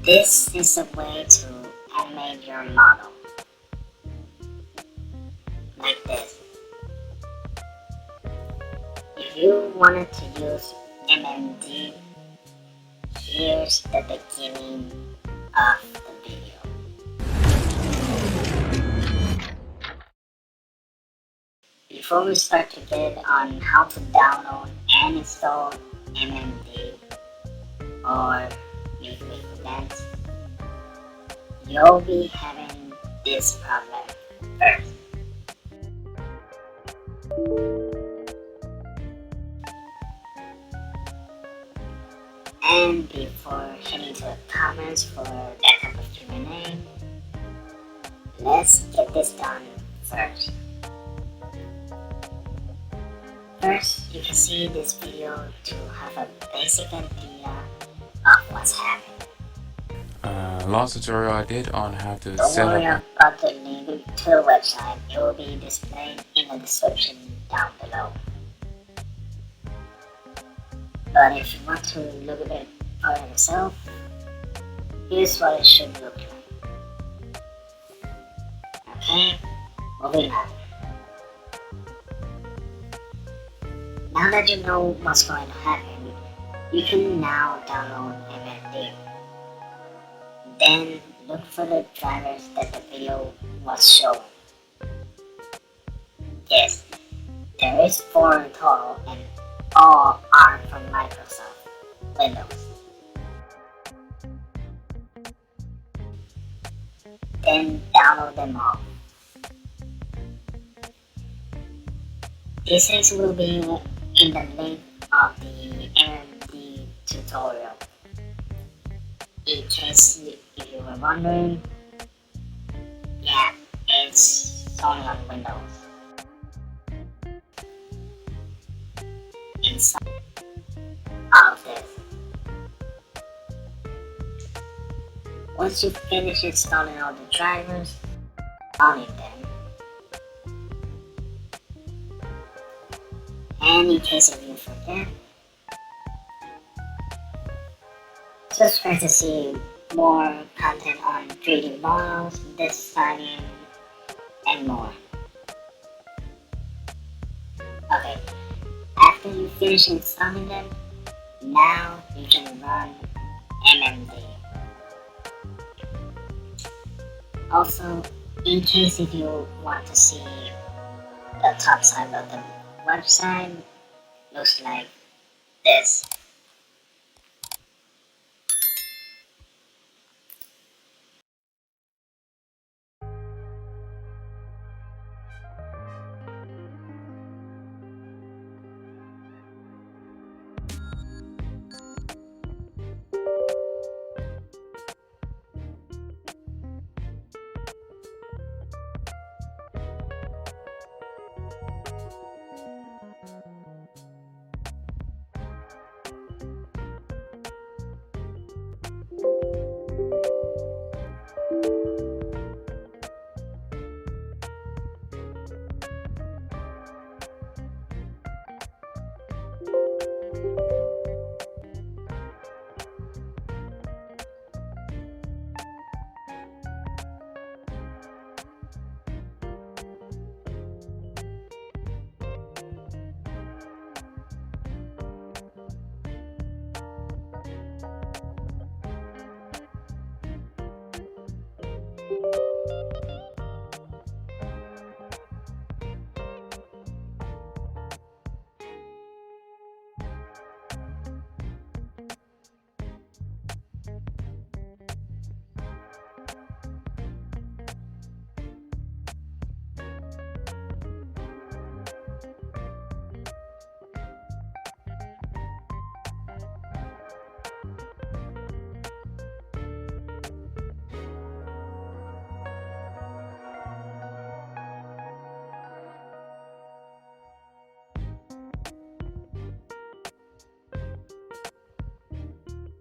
This is a way to animate your model, like this. If you wanted to use MMD, here's the beginning of the video. Before we start to get on how to download and install MMD or miku, you'll be having this problem first. And before heading to the comments for that type of Q&A, let's get this done first. First, you can see this video to have a basic idea of what's happening. Last tutorial I did on how to Don't set worry up about the link to the website, it will be displayed in the description down below. But if you want to look at it for yourself, here's what it should look like. Okay, moving on. Now that you know what's going to happen, you can now download MMD. Then look for the drivers that the video was showing. Yes, there is 4 in total and all are from Microsoft Windows. Then download them all. These links will be in the link of the MMD tutorial. In case if you were wondering, yeah, it's only on Windows. Inside of this. Once you finish installing all the drivers, running them, and in case if you forget, subscribe to see more content on 3D models, designing, and more. Okay, after you finish installing them, now you can run MMD. Also, in case if you want to see the top side of the website, looks like this.